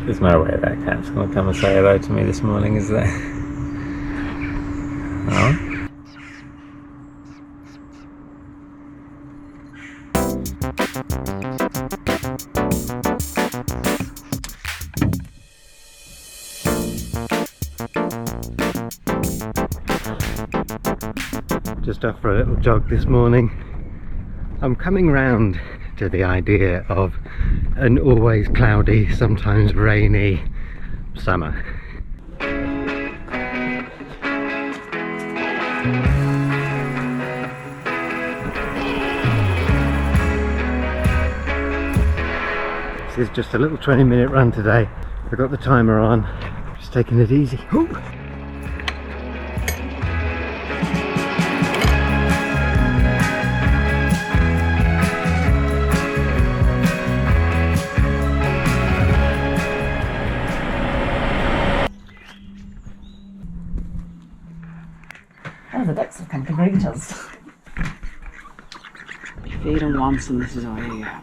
There's no way that cat's going to come and say hello to me this morning, is there? Oh. Just off for a little jog this morning. I'm coming round to the idea of an always cloudy, sometimes rainy summer. This is just a little 20-minute run today. I've got the timer on, just taking it easy. Ooh. Oh, the ducks have come to greet us. You feed them once and this is all you get.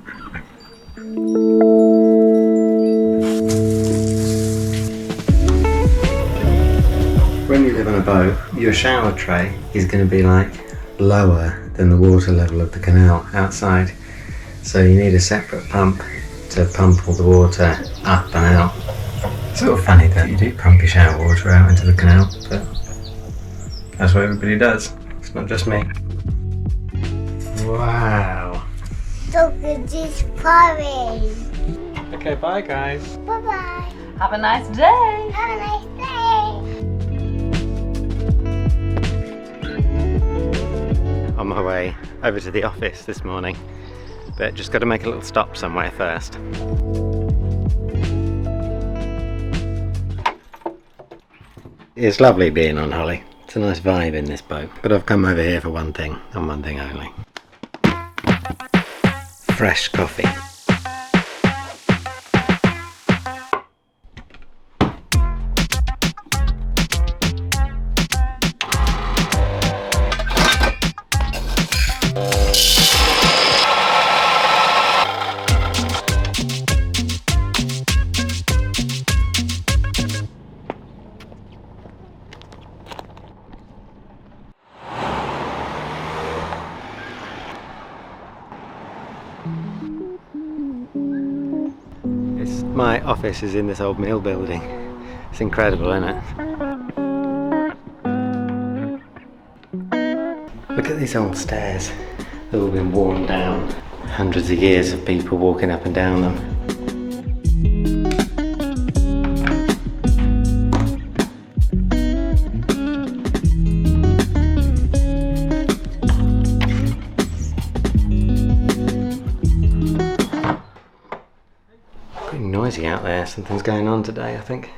When you live on a boat, your shower tray is going to be like lower than the water level of the canal outside. So you need a separate pump to pump all the water up and out. It's sort of funny that you do pump your shower water out into the canal, but that's what everybody does. It's not just me. Wow. Look at this parade. Okay, bye guys. Bye bye. Have a nice day. Have a nice day. On my way over to the office this morning, but just got to make a little stop somewhere first. It's lovely being on Holly. It's a nice vibe in this boat, but I've come over here for one thing, and one thing only. Fresh coffee. My office is in this old mill building. It's incredible, isn't it? Look at these old stairs. They've all been worn down. Hundreds of years of people walking up and down them. Noisy out there, something's going on today, I think.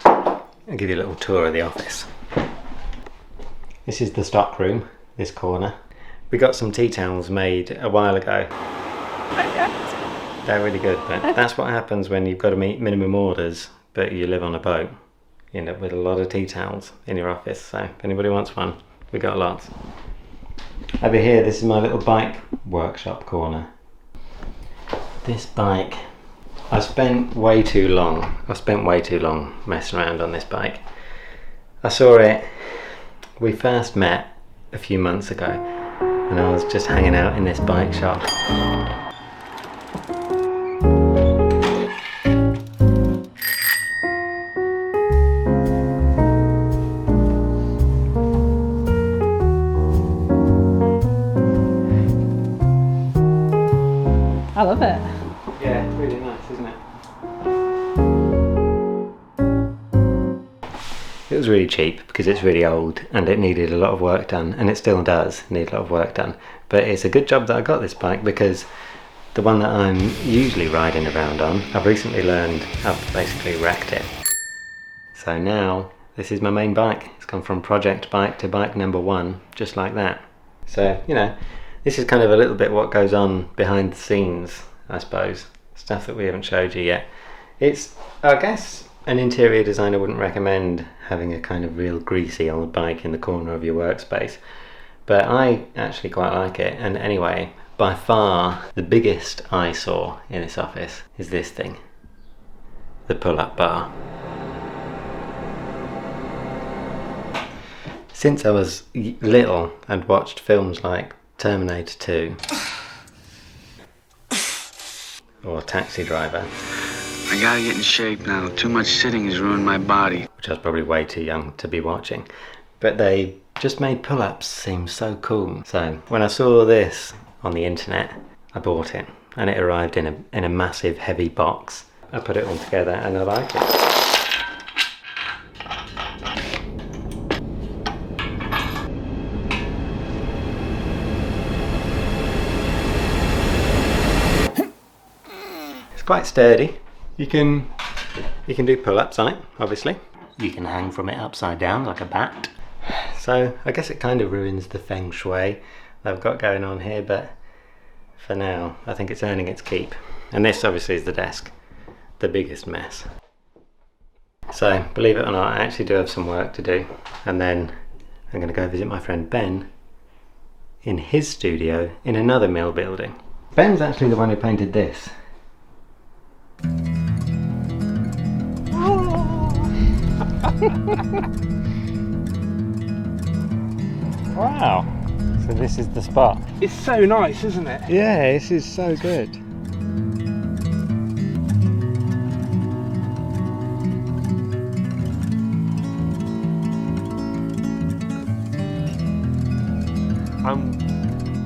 I'll give you a little tour of the office. This is the stock room, this corner. We got some tea towels made a while ago. They're really good, but that's what happens when you've got to meet minimum orders, but you live on a boat. You end up with a lot of tea towels in your office, so if anybody wants one, we got lots. Over here, this is my little bike workshop corner. This bike, I spent way too long messing around on this bike. I saw it, we first met a few months ago, and I was just hanging out in this bike shop. I love it. Yeah, it's really nice, isn't it? It was really cheap because it's really old and it needed a lot of work done, and it still does need a lot of work done. But it's a good job that I got this bike, because the one that I'm usually riding around on, I've recently learned I've basically wrecked it. So now this is my main bike. It's gone from project bike to bike number one, just like that. So, you know, this is kind of a little bit what goes on behind the scenes, I suppose. Stuff that we haven't showed you yet. It's, I guess, an interior designer wouldn't recommend having a kind of real greasy old bike in the corner of your workspace. But I actually quite like it. And anyway, by far the biggest eyesore in this office is this thing, the pull-up bar. Since I was little and watched films like Terminator 2 or Taxi Driver, I gotta get in shape now. Too much sitting has ruined my body. which I was probably way too young to be watching, but they just made pull-ups seem so cool. So when I saw this on the internet, I bought it, and it arrived in a massive heavy box. I put it all together and I like it. It's quite sturdy. You can do pull-ups on it, obviously. You can hang from it upside down like a bat. So I guess it kind of ruins the feng shui that I've got going on here, but for now I think it's earning its keep. And this obviously is the desk, the biggest mess. So believe it or not, I actually do have some work to do, and then I'm going to go visit my friend Ben in his studio in another mill building. Ben's actually the one who painted this. Wow, so this is the spot. It's so nice, isn't it? Yeah, this is so good.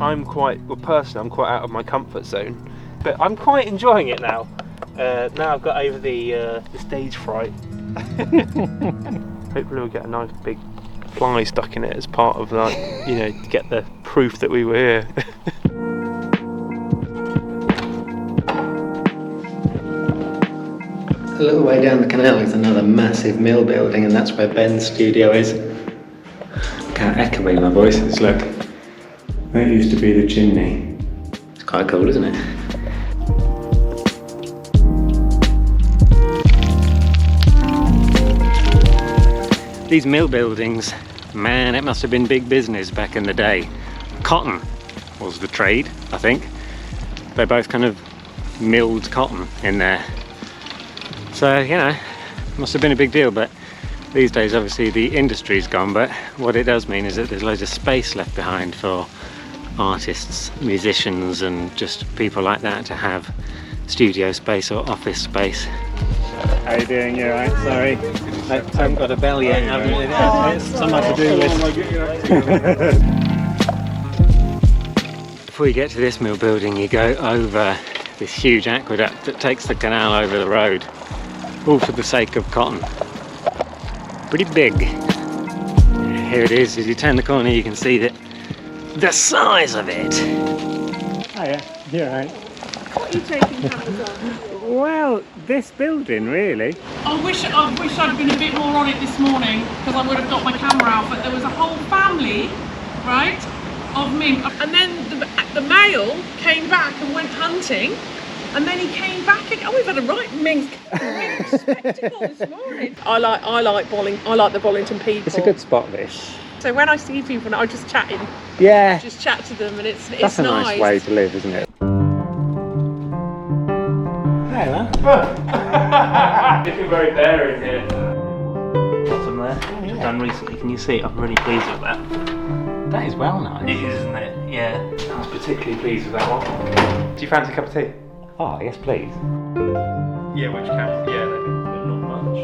I'm quite, well, personally, I'm quite out of my comfort zone, but I'm quite enjoying it now. Now I've got over the stage fright. Hopefully we'll get a nice big fly stuck in it as part of, like, you know, to get the proof that we were here. A little way down the canal is another massive mill building, and that's where Ben's studio is. Look how echoey my voice is, look. That used to be the chimney. It's quite cool, isn't it? These mill buildings, man, it must have been big business back in the day. Cotton was the trade, I think. They both kind of milled cotton in there. So, you know, must have been a big deal, but these days obviously the industry's gone, but what it does mean is that there's loads of space left behind for artists, musicians, and just people like that to have studio space or office space. How you doing? You alright? Sorry. I haven't got a bell yet, haven't we? It's something to do with. Before you get to this mill building, you go over this huge aqueduct that takes the canal over the road, all for the sake of cotton. Pretty big. Here it is. As you turn the corner, you can see that the size of it. Oh yeah, you're right. What are you taking cameras on? Well, this building really. I wish I'd been a bit more on it this morning, because I would have got my camera out, but there was a whole family, right, of mink. And then the male came back and went hunting, and then he came back again. Oh, we've had a right mink spectacle this morning. I like the Bollington people. It's a good spot, this. So when I see people now, I just chatting. Yeah. Just chat to them, and it's That's a nice way to live, isn't it? Hey, man. Looking very bare in here. Bottom there, which I've done recently. Can you see? I'm really pleased with that. That is well nice. It is, isn't it? Yeah. I was particularly pleased with that one. Do you fancy a cup of tea? Oh, yes, please. Yeah, which camera? Yeah, not much.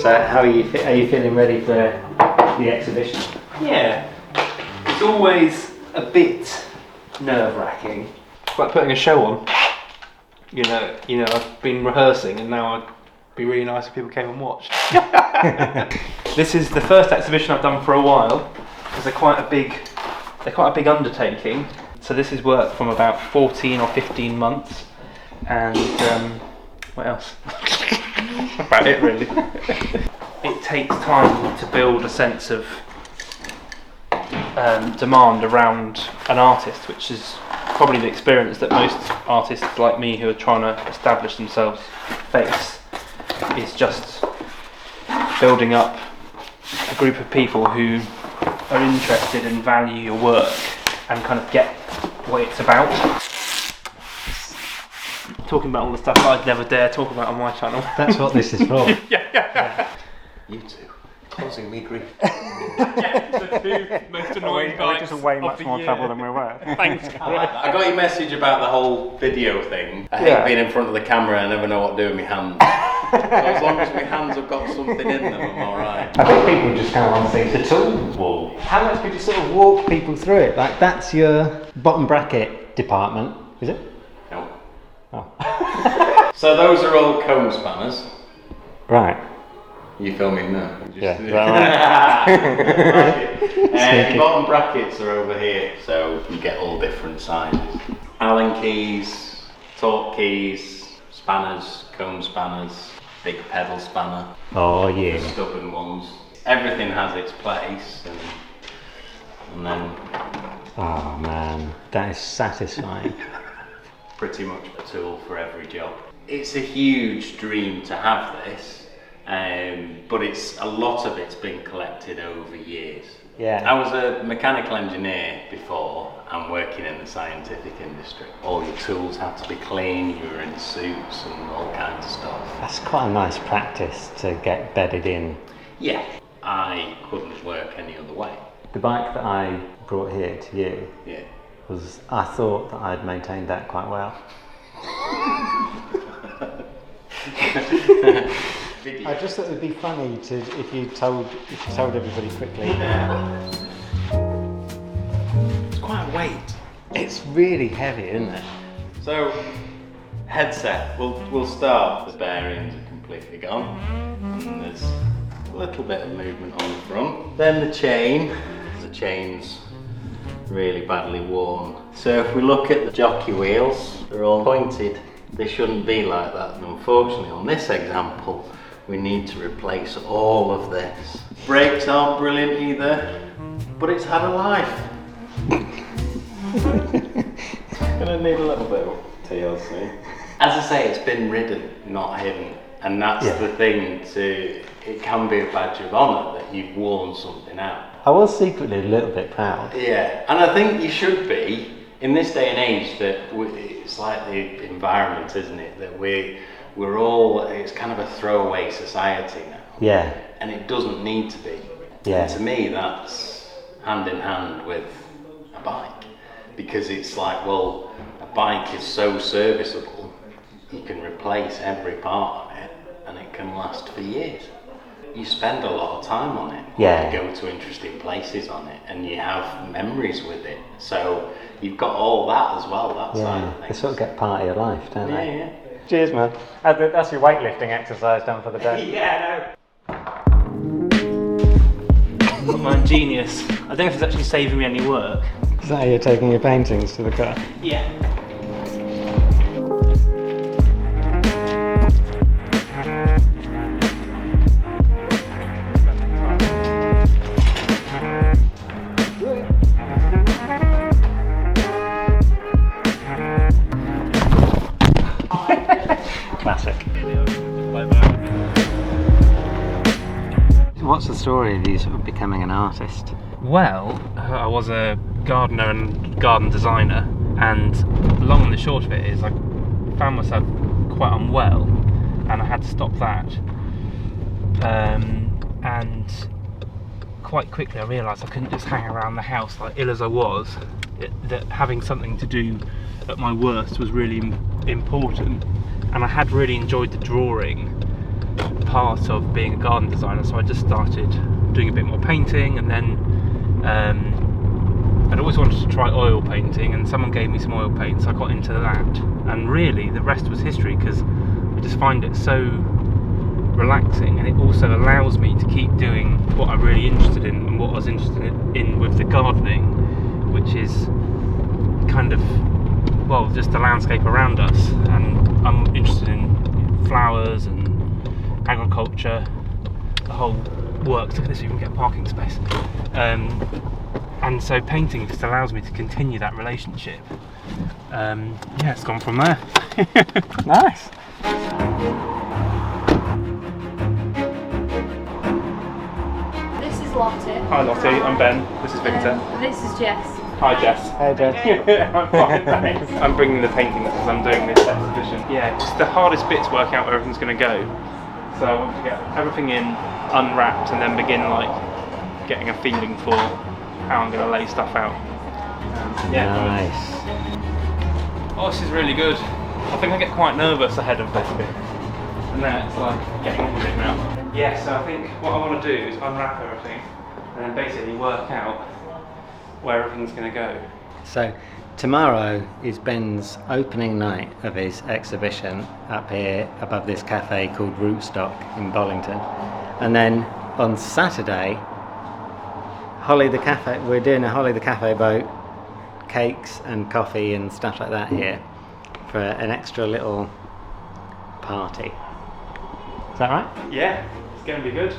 So, how are you feeling ready for the exhibition? Yeah. It's always a bit nerve-wracking. It's like putting a show on. You know, I've been rehearsing, and now I'd be really nice if people came and watched. This is the first exhibition I've done for a while, because they're quite a big undertaking. So this is work from about 14 or 15 months, and what else? That's about it, really. It takes time to build a sense of demand around an artist, which is probably the experience that most artists like me who are trying to establish themselves face, is just building up a group of people who are interested and value your work and kind of get what it's about. Talking about all the stuff I'd never dare talk about on my channel. That's what this is for. Yeah. You two, causing me grief. The two most annoying bikes of the year. than we were. Thanks, Chris. I got your message about the whole video thing. I hate being in front of the camera. I never know what to do with my hands. So as long as my hands have got something in them, I'm alright. I think people just kind of want to see the tool wall. How much could you sort of walk people through it? Like, that's your bottom bracket department, is it? No. Oh. So those are all cone spanners. Right. You filming now? Yeah, is that right? The bottom brackets are over here, so you get all different sizes. Allen keys, torque keys, spanners, cone spanners, big pedal spanner, Oh, yeah. stubborn ones. Everything has its place, and then Oh, man. That is satisfying. pretty much a tool for every job. It's a huge dream to have this. But it's a lot of it's been collected over years. Yeah. I was a mechanical engineer before and working in the scientific industry. All your tools had to be clean, you were in suits and all kinds of stuff. That's quite a nice practice to get bedded in. Yeah, I couldn't work any other way. The bike that I brought here to you Yeah. was, I thought that I'd maintained that quite well. I just thought it would be funny to if you told everybody quickly. It's quite a weight. It's really heavy, isn't it? So, headset, we'll start. The bearings are completely gone. And there's a little bit of movement on the front. Then the chain. The chain's really badly worn. So if we look at the jockey wheels, they're all pointed. They shouldn't be like that. And unfortunately, on this example, we need to replace all of this. Brakes aren't brilliant either, but it's had a life. Gonna need a little bit of TLC. As I say, it's been ridden, not hidden. And that's the thing it can be a badge of honour that you've worn something out. I was secretly a little bit proud. Yeah, and I think you should be, in this day and age that it's like the environment, isn't it? That we're all, it's kind of a throwaway society now. Yeah. And it doesn't need to be. Yeah. And to me, that's hand in hand with a bike. Because it's like, well, a bike is so serviceable, you can replace every part of it and it can last for years. You spend a lot of time on it. Yeah. You go to interesting places on it and you have memories with it. So you've got all that as well, that side of They things. sort of get part of your life, don't Yeah, they? yeah. Cheers, man. That's your weightlifting exercise done for the day. Yeah, no. My genius. I don't know if it's actually saving me any work. Is that how you're taking your paintings to the car? Yeah. Classic. What's the story of you sort of becoming an artist? Well, I was a gardener and garden designer, and the long and the short of it is I found myself quite unwell, and I had to stop that. And quite quickly I realised I couldn't just hang around the house like ill as I was. That having something to do at my worst was really important, and I had really enjoyed the drawing part of being a garden designer, so I just started doing a bit more painting, and then I'd always wanted to try oil painting, and someone gave me some oil paint, so I got into that, and really the rest was history, because I just find it so relaxing, and it also allows me to keep doing what I'm really interested in and what I was interested in with the gardening, which is kind of, well, just the landscape around us, and I'm interested in flowers and agriculture, the whole works. Look at this, you can get a parking space. And so painting just allows me to continue that relationship. Yeah, it's gone from there. Nice. This is Lottie. Hi Lottie, I'm Ben. This is Victor. This is Jess. Hi Jess. Hey, Jess. I'm fine, thanks. I'm bringing the paintings as I'm doing this exhibition. Yeah, it's the hardest bit to work out where everything's going to go. So I want to get everything in, unwrapped, and then begin like getting a feeling for how I'm going to lay stuff out. Nice. Oh, this is really good. I think I get quite nervous ahead of this bit. And now it's like getting on with it now. Yeah, so I think what I want to do is unwrap everything and then basically work out where everything's going to go. So tomorrow is Ben's opening night of his exhibition up here above this cafe called Rootstock in Bollington. And then on Saturday, Holly the Cafe, we're doing a Holly the Cafe boat, cakes and coffee and stuff like that here for an extra little party. Is that right? Yeah, it's going to be good.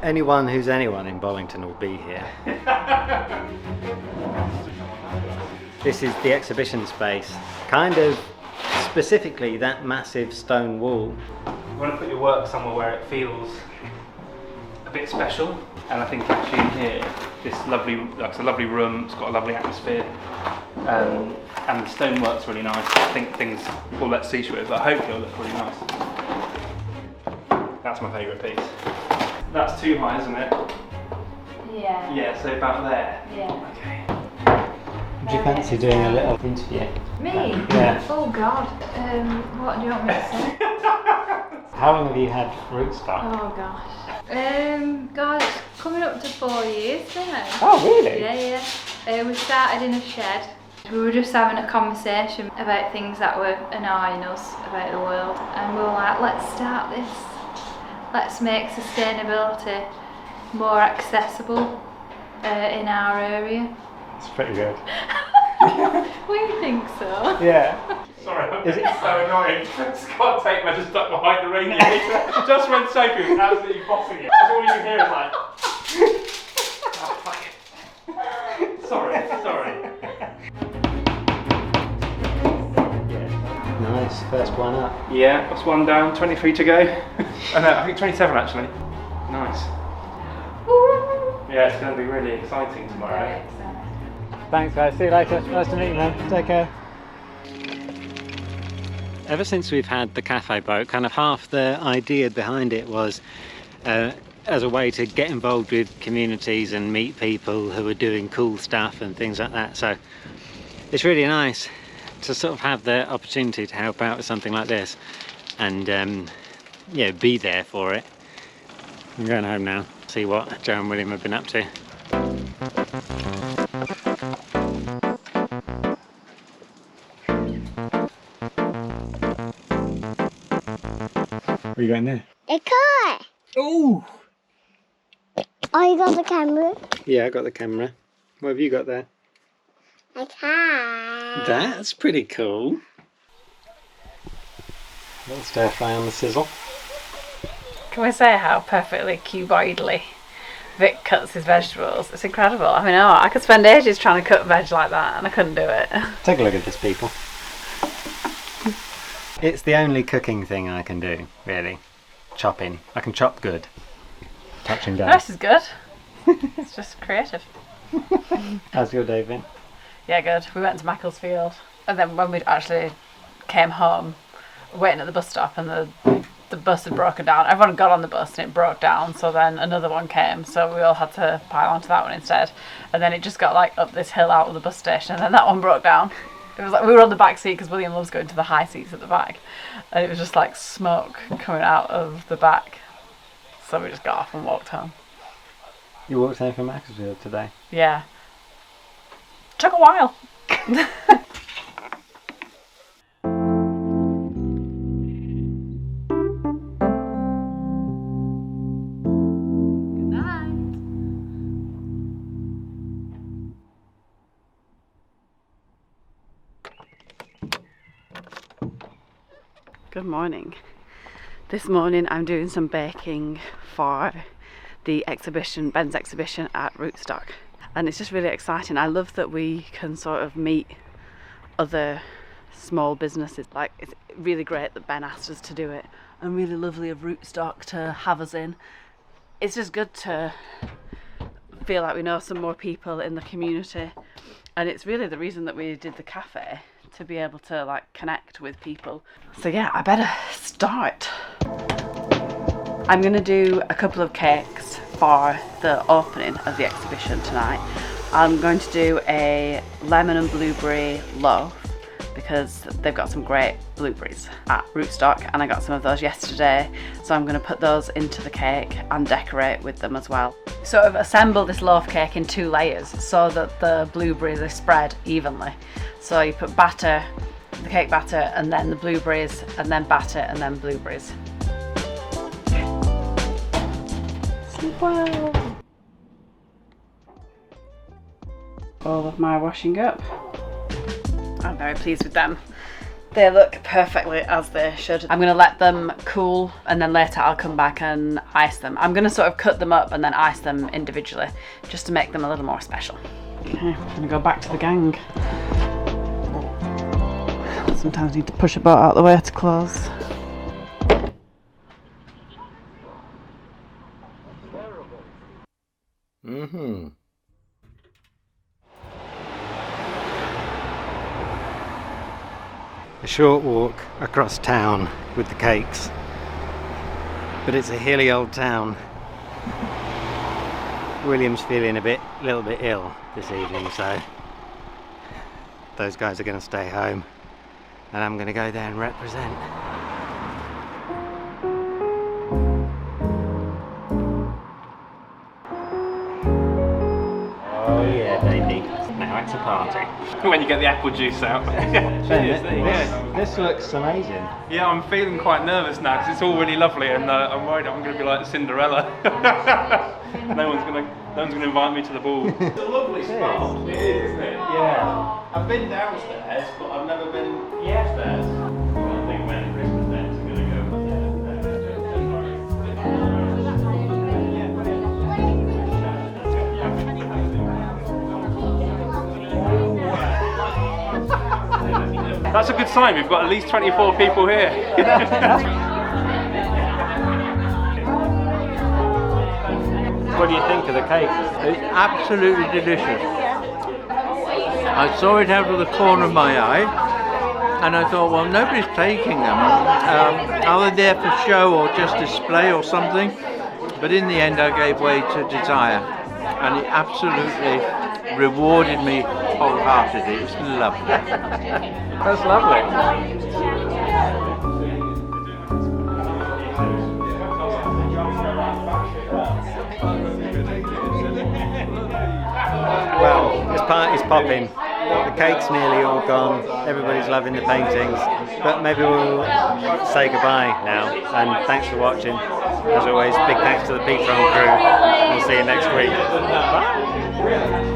Anyone who's anyone in Bollington will be here. This is the exhibition space, kind of specifically that massive stone wall. You want to put your work somewhere where it feels a bit special, and I think actually in here, this lovely, like it's a lovely room, it's got a lovely atmosphere, and the stonework's really nice. I think things will let see through it, but hopefully it'll look really nice. That's my favourite piece. That's too high, isn't it? Yeah. Yeah, so about there. Yeah. Okay. Would you fancy doing a little interview? Me? Yeah. Oh God. What do you want me to say? How long have you had Rootstock? Oh gosh. God, it's coming up to 4 years now. Oh, really? Yeah. We started in a shed. We were just having a conversation about things that were annoying us about the world, and we were like, let's start this. Let's make sustainability more accessible in our area. It's pretty good. We think so. Yeah. Sorry, Is it- it's so annoying. Scott tape measure stuck behind the radiator. Just when Sophie was absolutely bossing it. That's all you can hear is like... Oh, fuck it. Sorry. Nice, first one up. Yeah, that's one down, 23 to go. Oh no, I think 27 actually. Nice. Yeah, it's going to be really exciting tomorrow. Thanks guys, see you later. Nice to meet you, man. Take care. Ever since we've had the cafe boat, kind of half the idea behind it was as a way to get involved with communities and meet people who are doing cool stuff and things like that. So it's really nice to sort of have the opportunity to help out with something like this and yeah, be there for it. I'm going home now, see what Joe and William have been up to. Where are you going there? The car. Oh! Oh, you got the camera? Yeah, I got the camera. What have you got there? I can. That's pretty cool. Little stir fry on the sizzle. Can we say how perfectly cuboidally Vic cuts his vegetables? It's incredible. I mean, I could spend ages trying to cut veg like that and I couldn't do it. Take a look at this, people. It's the only cooking thing I can do, really. Chopping. I can chop good. Touch and go. The rest is good. It's just creative. How's your day been? Yeah, good. We went to Macclesfield, and then when we actually came home, waiting at the bus stop, and the bus had broken down. Everyone got on the bus and it broke down, so then another one came, so we all had to pile onto that one instead. And then it just got like up this hill out of the bus station, and then that one broke down. It was like we were on the back seat because William loves going to the high seats at the back, and it was just like smoke coming out of the back. So we just got off and walked home. You walked home from Macclesfield today? Yeah. Took a while. Good night. Good morning. This morning I'm doing some baking for the exhibition, Ben's exhibition at Rootstock. And it's just really exciting. I love that we can sort of meet other small businesses. Like, it's really great that Ben asked us to do it, and really lovely of Rootstock to have us in. it's just good to feel like we know some more people in the community, and it's really the reason that we did the cafe, to be able to like connect with people. So yeah, I better start. I'm gonna do a couple of cakes for the opening of the exhibition tonight. I'm going to do a lemon and blueberry loaf because they've got some great blueberries at Rootstock, and I got some of those yesterday, so I'm going to put those into the cake and decorate with them as well. Sort of assemble this loaf cake in 2 layers so that the blueberries are spread evenly. So you put batter, the cake batter, and then the blueberries, and then batter, and then blueberries. Sleep well. All of my washing up. I'm very pleased with them. They look perfectly as they should. I'm gonna let them cool, and then later I'll come back and ice them. I'm gonna sort of cut them up and then ice them individually, just to make them a little more special. Okay, I'm gonna go back to the gang. Sometimes you need to push a boat out of the way to close. Mm-hmm. A short walk across town with the cakes, but it's a hilly old town. William's feeling a little bit ill this evening, so those guys are going to stay home, and I'm going to go there and represent. Oh yeah, baby. Now it's a party. When you get the apple juice out. This looks amazing. Yeah, I'm feeling quite nervous now because it's all really lovely, and I'm worried I'm going to be like Cinderella. no one's going to invite me to the ball. It's a lovely spot. It is, isn't it? Yeah. I've been downstairs, but I've never been upstairs. I think when Christmas Dance are going to go. That's a good sign, we've got at least 24 people here. What do you think of the cake? It's absolutely delicious. I saw it out of the corner of my eye, and I thought, well, nobody's taking them. Are they there for show or just display or something? But in the end, I gave way to desire, and it absolutely rewarded me wholeheartedly. It's lovely. That's lovely. Well, this party's popping. The cake's nearly all gone. Everybody's loving the paintings. But maybe we'll say goodbye now. And thanks for watching. As always, big thanks to the Peatron crew. We'll see you next week. Bye.